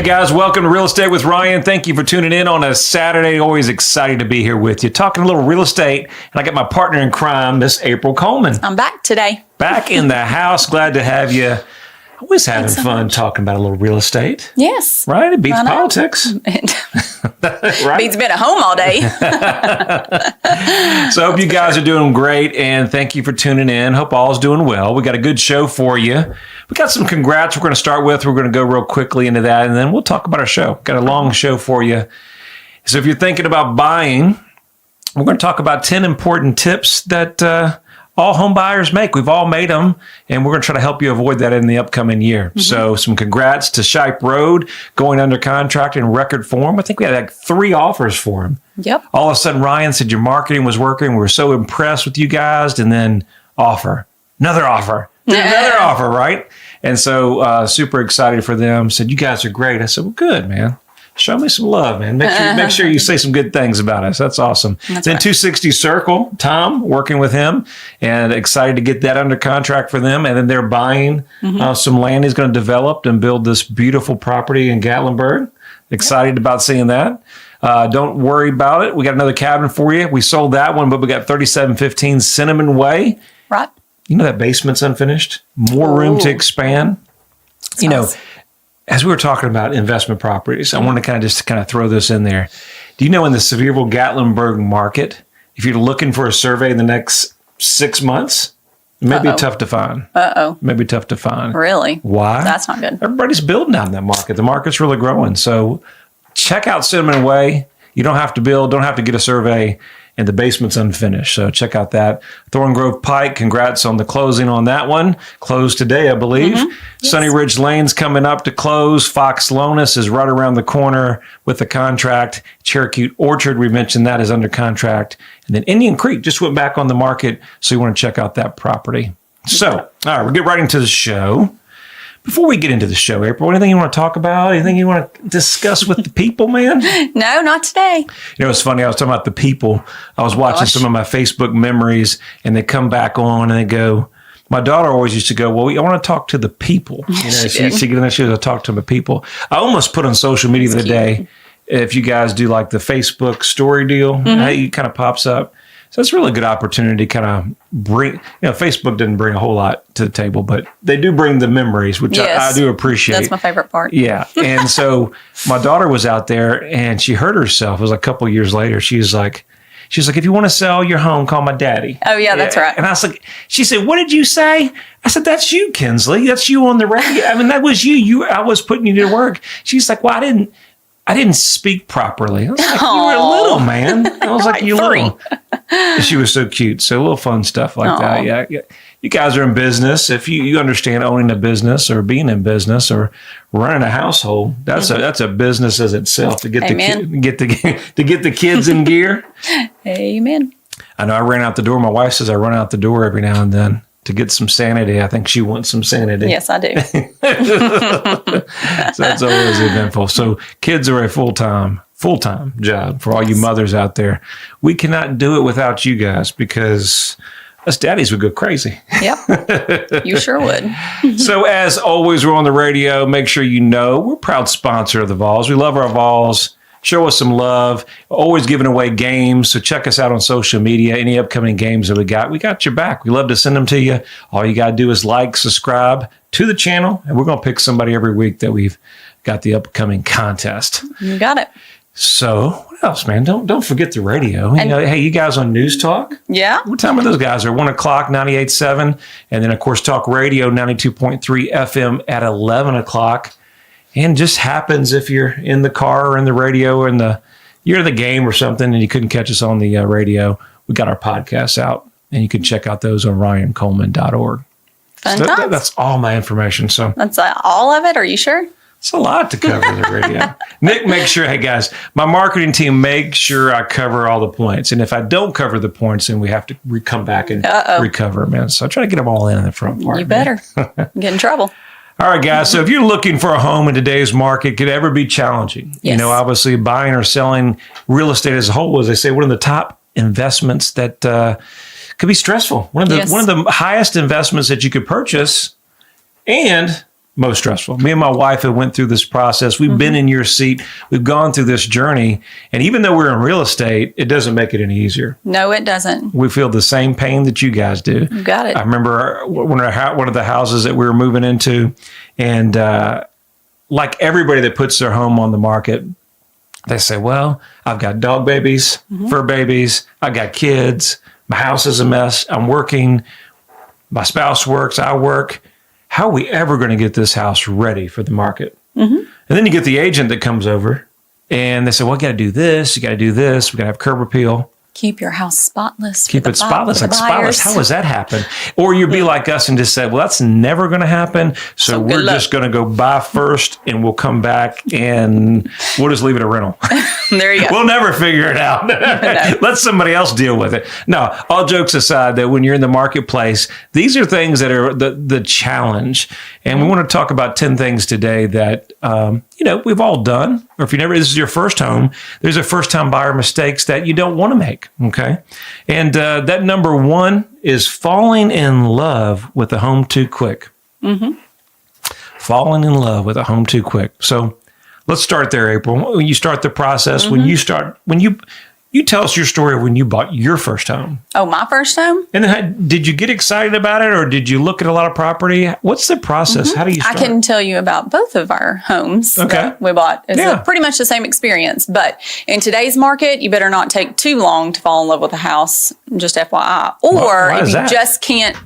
Hey guys, welcome to Real Estate with Ryan. Thank you for tuning in on a Saturday. Always excited to be here with you. Talking a little real estate, and I got my partner in crime, Miss April Coleman. I'm back today. Back in the house. Glad to have you. Always having fun talking about a little real estate. Yes. Right? It beats politics. Right? Beats being at home all day. So I hope you guys are doing great, and thank you for tuning in. Hope all's doing well. We got a good show for you. We got some congrats we're going to start with. We're going to go real quickly into that, and then we'll talk about our show. Got a long show for you. So if you're thinking about buying, we're going to talk about 10 important tips that all home buyers make. We've all made them, and we're going to try to help you avoid that in the upcoming year. Mm-hmm. So some congrats to Shipe Road going under contract in record form. I think we had like 3 offers for him. Yep. All of a sudden, Ryan said your marketing was working. We were so impressed with you guys, and then another offer, right? And so super excited for them. Said, you guys are great. I said, well, good, man. Show me some love, man. Make sure you say some good things about us. That's awesome. Then 260 Circle, Tom, working with him, and excited to get that under contract for them. And then they're buying some land he's going to develop and build this beautiful property in Gatlinburg. Excited about seeing that. Don't worry about it. We got another cabin for you. We sold that one, but we got 3715 Cinnamon Way. Right. You know that basement's unfinished. More room to expand. That's you know, nice. As we were talking about investment properties, I want to kind of throw this in there. Do you know in the Sevierville Gatlinburg market, if you're looking for a survey in the next 6 months, it may be tough to find. Maybe tough to find. Really? Why? That's not good. Everybody's building out in that market. The market's really growing. So check out Cinnamon Way. You don't have to build, don't have to get a survey, and the basement's unfinished. So check out that. Thorn Grove Pike, congrats on the closing on that one. Closed today, I believe. Yes. Sunny Ridge Lane's coming up to close. Fox Lonis is right around the corner with the contract. Cherokee Orchard, we mentioned that, is under contract. And then Indian Creek just went back on the market, so you want to check out that property. So, all right, we'll get right into the show. Before we get into the show, April, anything you want to talk about? Anything you want to discuss with the people, man? No, not today. You know, it's funny. I was talking about the people. I was watching some of my Facebook memories, and they come back on, and they go, my daughter always used to go, well, I want to talk to the people. You know, she get in there, she goes, talk to the people. I almost put on social media the other day, if you guys do like the Facebook story deal, it kind of pops up. So it's a really good opportunity to kind of bring, Facebook didn't bring a whole lot to the table, but they do bring the memories, which I do appreciate. That's my favorite part. Yeah. And so my daughter was out there and she hurt herself. It was a couple of years later. She was like, if you want to sell your home, call my daddy. Oh, yeah, that's right. And I was like, she said, what did you say? I said, that's you, 𝐁𝐬𝐬. That's you on the radio. I mean, that was you. I was putting you to work. She's like, well, I didn't speak properly. I was like, you were little, man. I was like, you little. She was so cute. So a little fun stuff like that. Yeah. You guys are in business. If you understand owning a business or being in business or running a household, that's a business as itself to get the kids in gear. Amen. I know I ran out the door. My wife says I run out the door every now and then to get some sanity. I think she wants some sanity. Yes, I do. So that's always eventful. So kids are a full-time job for all you mothers out there. We cannot do it without you guys because us daddies would go crazy. Yep. You sure would. So as always, we're on the radio. Make sure you know we're a proud sponsor of the Vols. We love our Vols. Show us some love. Always giving away games. So check us out on social media. Any upcoming games that we got your back. We love to send them to you. All you got to do is like, subscribe to the channel, and we're going to pick somebody every week that we've got the upcoming contest. You got it. So what else, man? Don't forget the radio. Hey, you guys on News Talk? Yeah. What time are those guys? They're 1 o'clock, 98.7. And then, of course, Talk Radio, 92.3 FM at 11 o'clock. And just happens if you're in the car or in the radio or you're in the game or something and you couldn't catch us on the radio, we got our podcasts out. And you can check out those on ryancoleman.org. Fun so times. That's all my information. So that's all of it? Are you sure? It's a lot to cover the radio. Nick, make sure, hey guys, my marketing team, make sure I cover all the points. And if I don't cover the points, then we have to come back and recover them. So I try to get them all in the front part. You better. Get in trouble. All right, guys. So if you're looking for a home in today's market, it could ever be challenging. Yes. Obviously buying or selling real estate as a whole, as they say, one of the top investments that could be stressful. One of the highest investments that you could purchase and Most stressful. Me and my wife have went through this process. We've been in your seat. We've gone through this journey. And even though we're in real estate, it doesn't make it any easier. No, it doesn't. We feel the same pain that you guys do. You got it. I remember one of the houses that we were moving into, and like everybody that puts their home on the market, they say, well, I've got dog babies, fur babies. I got kids. My house is a mess. I'm working. My spouse works. I work. How are we ever going to get this house ready for the market? And then you get the agent that comes over and they say, well, you got to do this. You got to do this. We got to have curb appeal. Keep your house spotless. Keep it spotless. Like spotless. How does that happen? Or you'd be like us and just say, well, that's never going to happen. So we're just going to go buy first and we'll come back and we'll just leave it a rental. There you go. We'll never figure it out. No. Let somebody else deal with it. No, all jokes aside, that when you're in the marketplace, these are things that are the challenge. And we want to talk about 10 things today that, we've all done. Or if this is your first home, there's a first time buyer mistakes that you don't want to make. Okay. And that number one is falling in love with a home too quick. Falling in love with a home too quick. So let's start there, April. When you start the process, when you tell us your story of when you bought your first home. Oh, my first home? And then did you get excited about it or did you look at a lot of property? What's the process? How do you start? I can tell you about both of our homes that we bought. It's pretty much the same experience. But in today's market, you better not take too long to fall in love with a house, just FYI. Or if you just can't,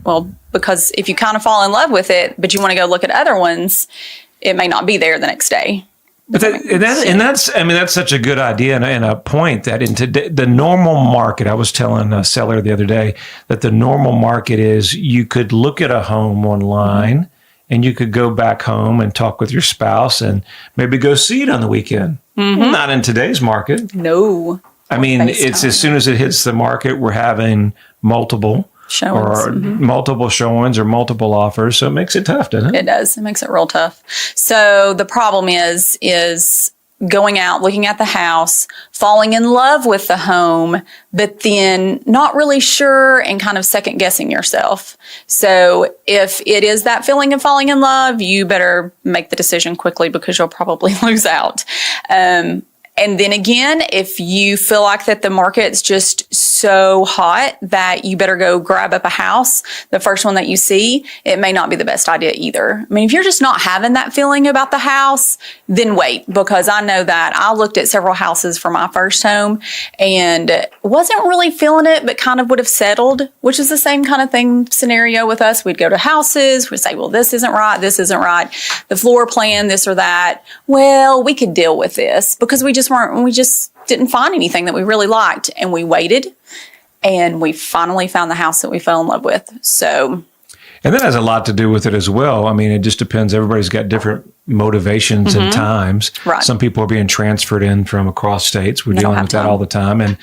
because if you kind of fall in love with it, but you want to go look at other ones, it may not be there the next day. But that's such a good idea and a point that in today, the normal market, I was telling a seller the other day that the normal market is you could look at a home online and you could go back home and talk with your spouse and maybe go see it on the weekend. Not in today's market. No. I mean, it's as soon as it hits the market, we're having multiple showings. Or multiple showings or multiple offers. So it makes it tough, doesn't it? It does. It makes it real tough. So the problem is going out, looking at the house, falling in love with the home, but then not really sure and kind of second guessing yourself. So if it is that feeling of falling in love, you better make the decision quickly because you'll probably lose out. And then again, if you feel like that the market's just so hot that you better go grab up a house, the first one that you see, it may not be the best idea either. I mean, if you're just not having that feeling about the house, then wait, because I know that I looked at several houses for my first home and wasn't really feeling it, but kind of would have settled, which is the same kind of thing scenario with us. We'd go to houses, we'd say, well, this isn't right, the floor plan, this or that. Well, we could deal with this because we just didn't find anything that we really liked, and we waited and we finally found the house that we fell in love with. So, and that has a lot to do with it as well. I mean, it just depends. Everybody's got different motivations and times. Right. Some people are being transferred in from across states. We're dealing with that all the time. And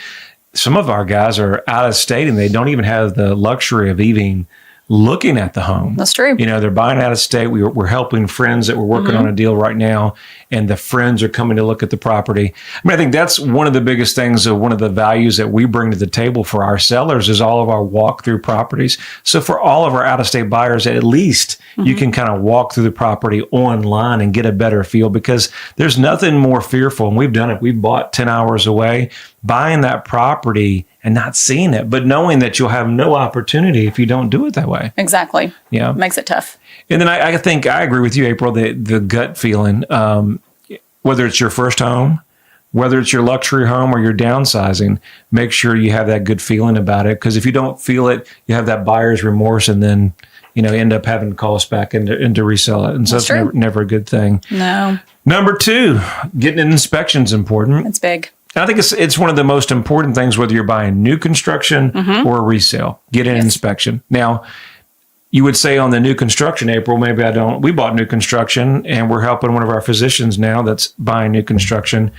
some of our guys are out of state and they don't even have the luxury of even looking at the home. That's true. They're buying out of state. We're helping friends that we're working on a deal right now, and the friends are coming to look at the property. I mean, I think that's one of the biggest things, one of the values that we bring to the table for our sellers is all of our walk-through properties. So for all of our out-of-state buyers, at least you can kind of walk through the property online and get a better feel, because there's nothing more fearful, and we've done it. We bought 10 hours away, buying that property and not seeing it, but knowing that you'll have no opportunity if you don't do it that way. Exactly. Yeah. Makes it tough. And then I think I agree with you, April, the gut feeling, whether it's your first home, whether it's your luxury home or you're downsizing, make sure you have that good feeling about it. Because if you don't feel it, you have that buyer's remorse and then, end up having to call us back and to resell it. And so that's never a good thing. No. Number 2, getting an inspection is important. It's big. I think it's one of the most important things, whether you're buying new construction or a resale, get an inspection. Now, you would say on the new construction, April, maybe I don't. We bought new construction and we're helping one of our physicians now that's buying new construction.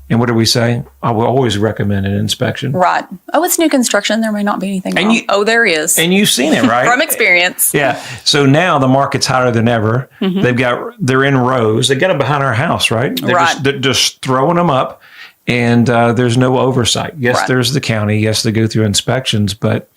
And what do we say? I will always recommend an inspection. Right. Oh, it's new construction. There may not be anything wrong. There is. And you've seen it, right? From experience. Yeah. So now the market's hotter than ever. They're in rows. They got them behind our house, right? They're just throwing them up. And there's no oversight. Yes, there's the county. Yes, they go through inspections, but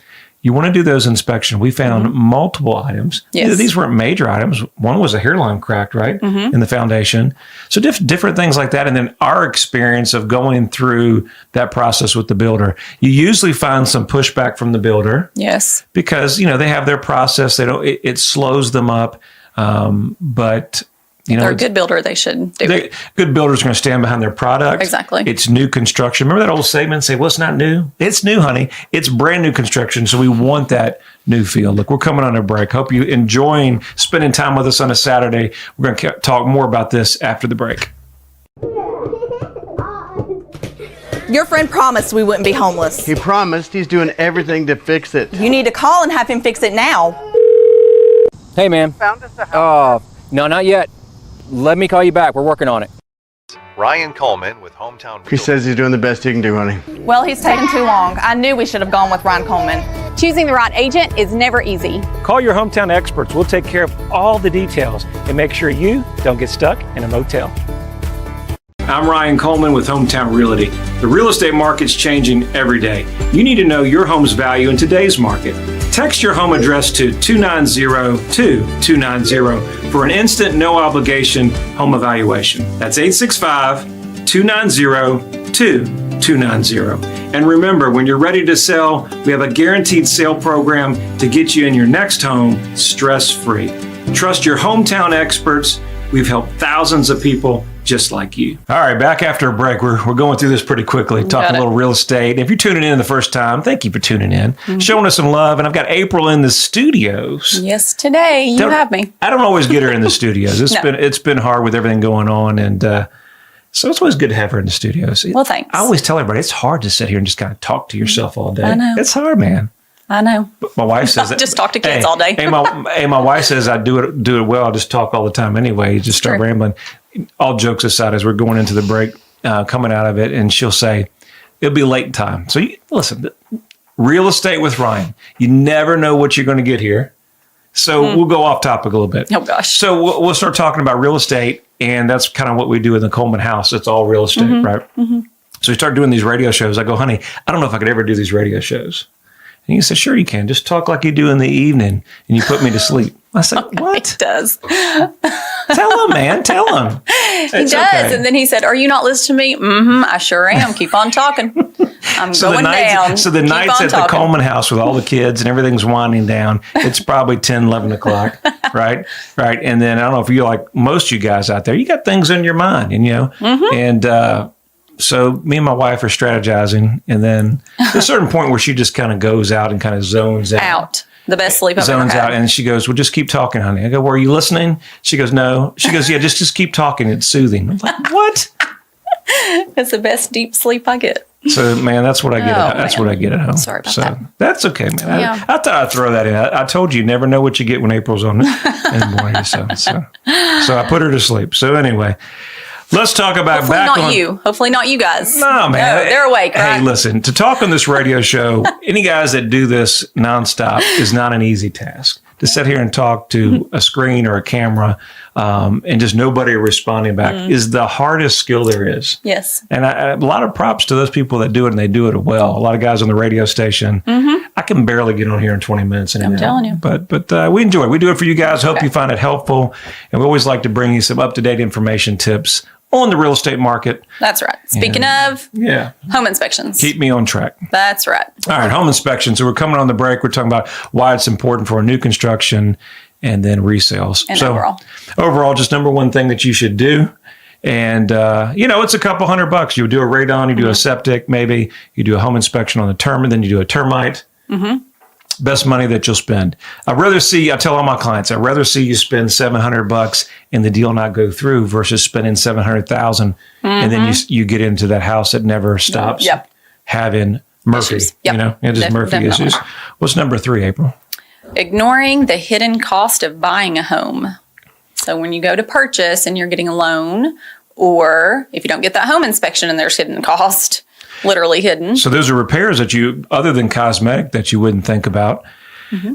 you want to do those inspections. We found multiple items. Yes. These weren't major items. One was a hairline cracked, right, in the foundation. So different things like that. And then our experience of going through that process with the builder. You usually find some pushback from the builder. Yes. Because, they have their process. They don't. It slows them up. But they're a good builder. They should do it. Good builders are going to stand behind their product. Exactly. It's new construction. Remember that old statement? Say, well, it's not new. It's new, honey. It's brand new construction. So we want that new feel. Look, we're coming on a break. Hope you enjoying spending time with us on a Saturday. We're going to talk more about this after the break. Your friend promised we wouldn't be homeless. He promised. He's doing everything to fix it. You need to call and have him fix it now. Hey, ma'am. Found us a house. No, not yet. Let me call you back. We're working on it. Ryan Coleman with Hometown He Realty. says he's doing the best he can do, honey. Well, he's taken too long. I knew we should have gone with Ryan Coleman. Choosing the right agent is never easy. Call your hometown experts. We'll take care of all the details and make sure you don't get stuck in a motel. I'm Ryan Coleman with Hometown Realty. The real estate market's changing every day. You need to know your home's value in today's market. Text your home address to 290-2290 for an instant, no obligation home evaluation. That's 865-290-2290. And remember, when you're ready to sell, we have a guaranteed sale program to get you in your next home stress-free. Trust your hometown experts. We've helped thousands of people just like you. All right, back after a break. We're going through this pretty quickly, talking a little real estate. If you're tuning in the first time, thank you for tuning in, showing us some love. And I've got April in the studios. Yes, today you have me. I don't always get her in the studios. It's been hard with everything going on, and so it's always good to have her in the studios. Well, thanks. I always tell everybody it's hard to sit here and just kind of talk to yourself all day. I know. It's hard, man. I know. But my wife says that. Just talk to kids all day. my wife says I do it well. I just talk all the time anyway. You just start rambling. All jokes aside, as we're going into the break, coming out of it, and she'll say, it'll be late time. So listen, real estate with Ryan, you never know what you're going to get here. So we'll go off topic a little bit. Oh, gosh. So we'll start talking about real estate, and that's kind of what we do in the Coleman house. It's all real estate, right? Mm-hmm. So we start doing these radio shows. I go, honey, I don't know if I could ever do these radio shows. And he said, sure you can. Just talk like you do in the evening, and you put me to sleep. I said, what? He does. Tell him, man. Tell him. He does. Okay. And then he said, are you not listening to me? I sure am. Keep on talking. I'm going down. So the nights at the Coleman house with all the kids and everything's winding down, it's probably 10, 11 o'clock, right? Right. And then I don't know if you're like most of you guys out there, you got things in your mind, and so me and my wife are strategizing, and then there's a certain point where she just kind of goes out and kind of zones out. The best sleep I've ever Zones had. out, and she goes, well, just keep talking, honey. I go, well, are you listening? She goes, no. She goes, yeah, just keep talking. It's soothing. I'm like, what? It's the best deep sleep I get. So, man, that's what I get. That's what I get at home. Sorry about that. That's okay, man. Yeah. I thought I'd throw that in. I told you never know what you get when April's on in the morning. So I put her to sleep. So anyway, let's talk about Hopefully not you guys. No, man. No, they're awake, right? Hey, listen, to talk on this radio show, any guys that do this nonstop is not an easy task. To sit here and talk to a screen or a camera and just nobody responding back is the hardest skill there is. Yes. And a lot of props to those people that do it, and they do it well. A lot of guys on the radio station, I can barely get on here in 20 minutes. I'm telling you. But we enjoy it. We do it for you guys. Hope you find it helpful. And we always like to bring you some up-to-date information, tips on the real estate market. That's right. Speaking of home inspections. Keep me on track. That's right. All right, home inspection. So we're coming on the break. We're talking about why it's important for new construction and then resales. And overall, just number one thing that you should do. And, it's a couple $100. You do a radon, you do a septic, maybe you do a home inspection on the termite, then you do a termite. Best money that you'll spend. I tell all my clients, I'd rather see you spend $700 and the deal not go through versus spending $700,000 and then you get into that house that never stops having Murphy. Issues. Yep. Murphy definitely. Issues. What's number 3, April? Ignoring the hidden cost of buying a home. So when you go to purchase and you're getting a loan, or if you don't get that home inspection and there's hidden cost, literally hidden. So those are repairs that other than cosmetic, that you wouldn't think about.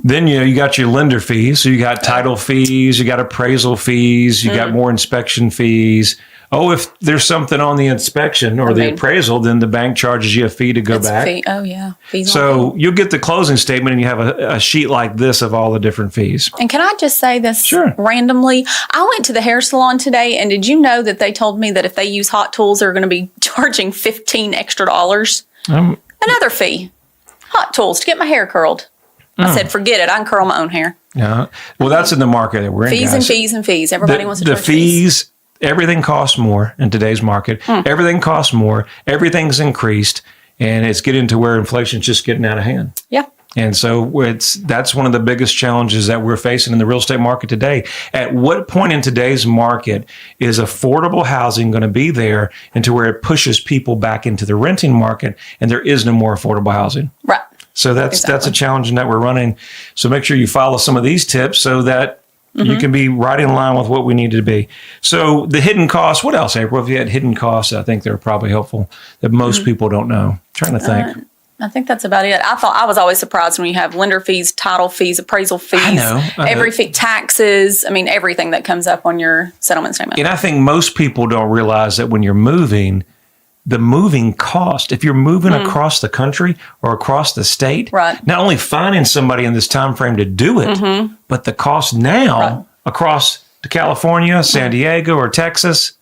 Then, you got your lender fees. So you got title fees, you got appraisal fees, you got more inspection fees. Oh, if there's something on the inspection or the appraisal, then the bank charges you a fee to go back. Fee. Oh, yeah. Fees So you'll get the closing statement and you have a sheet like this of all the different fees. And can I just say this randomly? I went to the hair salon today, and did you know that they told me that if they use hot tools, they're going to be charging $15 extra. Another fee. Hot tools to get my hair curled. I said, forget it. I can curl my own hair. Yeah. Well, that's in the market that we're in. Fees guys. and fees and fees. Everybody wants to charge the fees. Everything costs more in today's market. Everything costs more. Everything's increased, and it's getting to where inflation's just getting out of hand. Yeah. And so that's one of the biggest challenges that we're facing in the real estate market today. At what point in today's market is affordable housing going to be there into where it pushes people back into the renting market, and there is no more affordable housing? Right. So that's a challenge that we're running. So make sure you follow some of these tips so that you can be right in line with what we need to be. So the hidden costs, what else, April? If you had hidden costs, I think they're probably helpful that most people don't know. I'm trying to think. I think that's about it. I was always surprised when you have lender fees, title fees, appraisal fees, every fee, taxes. I mean, everything that comes up on your settlement statement. And I think most people don't realize that when you're moving, the moving cost, if you're moving across the country or across the state, not only finding somebody in this time frame to do it, but the cost now across to California, San Diego, or Texas,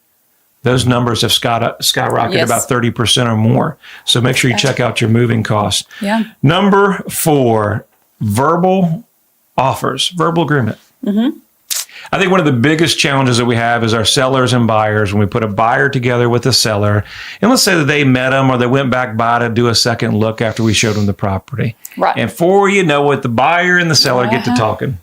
those numbers have skyrocketed about 30% or more. So make sure you check out your moving costs. Yeah. Number 4, verbal offers, verbal agreement. I think one of the biggest challenges that we have is our sellers and buyers. When we put a buyer together with a seller, and let's say that they met them or they went back by to do a second look after we showed them the property. Right. And before you know it, the buyer and the seller get to talking.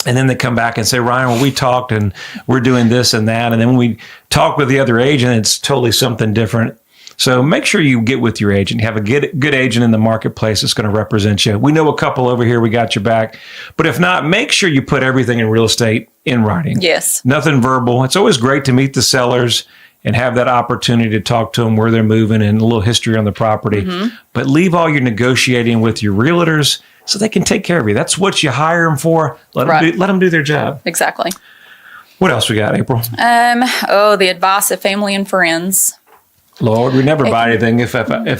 And then they come back and say, Ryan, well, we talked and we're doing this and that. And then when we talk with the other agent, it's totally something different. So make sure you get with your agent. You have a good agent in the marketplace that's going to represent you. We know a couple over here. We got your back. But if not, make sure you put everything in real estate in writing. Yes. Nothing verbal. It's always great to meet the sellers and have that opportunity to talk to them where they're moving and a little history on the property. But leave all your negotiating with your realtors so they can take care of you. That's what you hire them for. Let them do their job. Exactly. What else we got, April? The advice of family and friends. Lord, we never buy anything if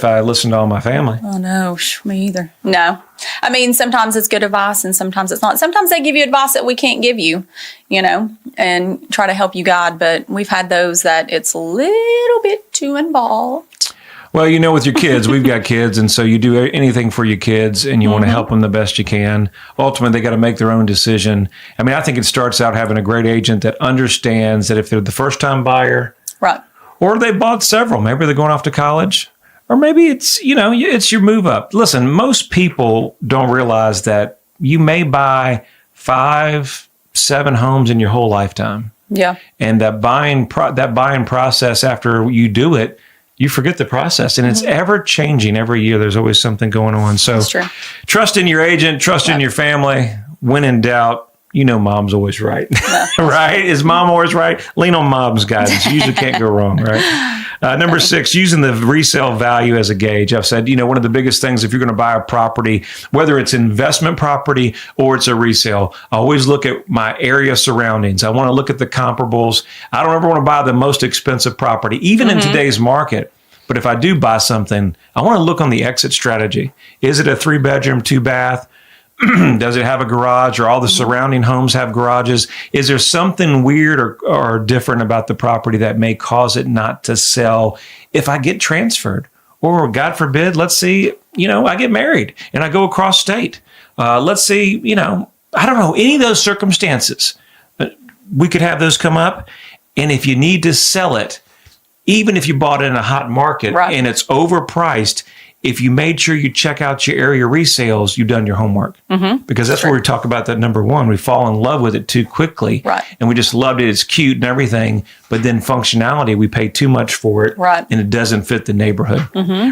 I listen to all my family. Oh, no, me either. No. I mean, sometimes it's good advice and sometimes it's not. Sometimes they give you advice that we can't give you, and try to help you guide. But we've had those that it's a little bit too involved. Well, with your kids, we've got kids, and so you do anything for your kids, and you want to help them the best you can. Ultimately, they got to make their own decision. I mean, I think it starts out having a great agent that understands that if they're the first-time buyer, right, or they bought several, maybe they're going off to college, or maybe it's it's your move up. Listen, most people don't realize that you may buy 5, 7 homes in your whole lifetime. Yeah, and that buying process after you do it, you forget the process, and it's ever changing every year. There's always something going on. So trust in your agent, trust in your family. When in doubt, mom's always right. Right? Is mom always right? Lean on mom's guidance. You usually can't go wrong, right? Number 6, using the resale value as a gauge. I've said, one of the biggest things if you're going to buy a property, whether it's investment property or it's a resale, I always look at my area surroundings. I want to look at the comparables. I don't ever want to buy the most expensive property, even in today's market. But if I do buy something, I want to look on the exit strategy. Is it a 3-bedroom, 2-bath? Does it have a garage, or all the surrounding homes have garages? Is there something weird or different about the property that may cause it not to sell if I get transferred? Or God forbid, let's see, I get married and I go across state. Let's see, I don't know, any of those circumstances. We could have those come up. And if you need to sell it, even if you bought it in a hot market and it's overpriced, if you made sure you check out your area resales, you've done your homework. Because that's where we talk about that number 1. We fall in love with it too quickly. And we just loved it. It's cute and everything. But then functionality, we pay too much for it. And it doesn't fit the neighborhood.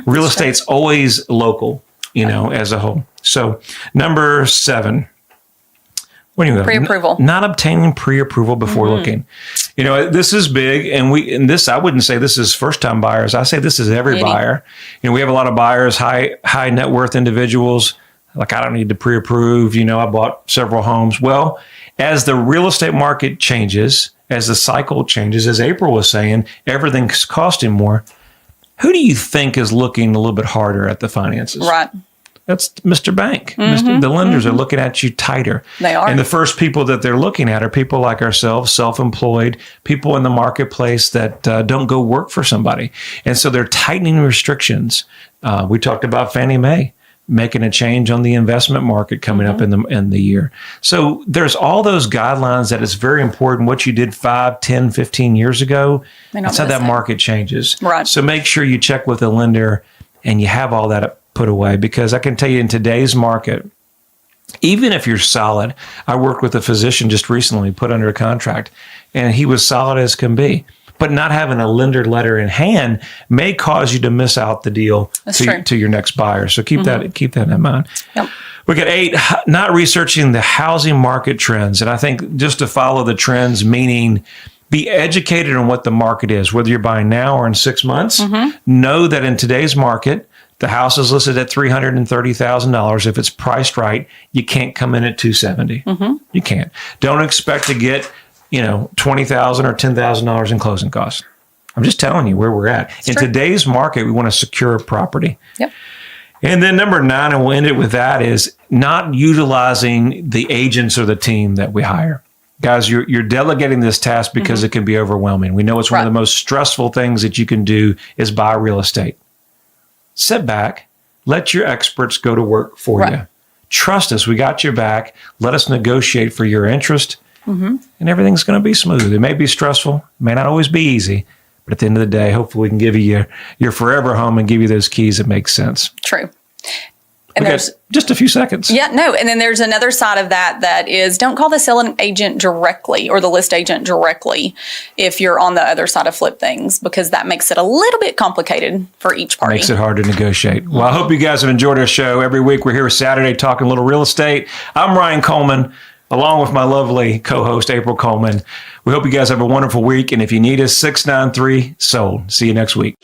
Real estate's always local, as a whole. So number 7. What do you mean? Pre-approval. Not obtaining pre-approval before looking. This is big, and this I wouldn't say this is first-time buyers. I say this is every buyer. We have a lot of buyers, high net worth individuals. Like, I don't need to pre-approve. I bought several homes. Well, as the real estate market changes, as the cycle changes, as April was saying, everything's costing more. Who do you think is looking a little bit harder at the finances? Right. That's Mr. Bank. The lenders are looking at you tighter. They are. And the first people that they're looking at are people like ourselves, self-employed, people in the marketplace that don't go work for somebody. And so they're tightening restrictions. We talked about Fannie Mae making a change on the investment market coming up in the year. So there's all those guidelines that it's very important. What you did 5, 10, 15 years ago, that's how that market changes. Right. So make sure you check with the lender and you have all that put away, because I can tell you in today's market, even if you're solid, I worked with a physician just recently, put under a contract, and he was solid as can be. But not having a lender letter in hand may cause you to miss out the deal to your next buyer. So keep that in mind. Yep. We got 8, not researching the housing market trends. And I think just to follow the trends, meaning be educated on what the market is, whether you're buying now or in 6 months. Know that in today's market, the house is listed at $330,000. If it's priced right, you can't come in at $270,000. You can't. Don't expect to get, $20,000 or $10,000 in closing costs. I'm just telling you where we're at. In today's market, we want to secure property. Yep. And then number 9, and we'll end it with that, is not utilizing the agents or the team that we hire. Guys, you're delegating this task because it can be overwhelming. We know it's one of the most stressful things that you can do is buy real estate. Sit back, let your experts go to work for you. Trust us, we got your back. Let us negotiate for your interest, and everything's going to be smooth. It may be stressful, it may not always be easy, but at the end of the day, hopefully we can give you your forever home and give you those keys that make sense. True. And there's just a few seconds. Yeah, no. And then there's another side of that is don't call the selling agent directly or the list agent directly if you're on the other side of flip things, because that makes it a little bit complicated for each party. Makes it hard to negotiate. Well, I hope you guys have enjoyed our show. Every week we're here Saturday talking a little real estate. I'm Ryan Coleman, along with my lovely co-host, April Coleman. We hope you guys have a wonderful week. And if you need us, 693-SOLD. See you next week.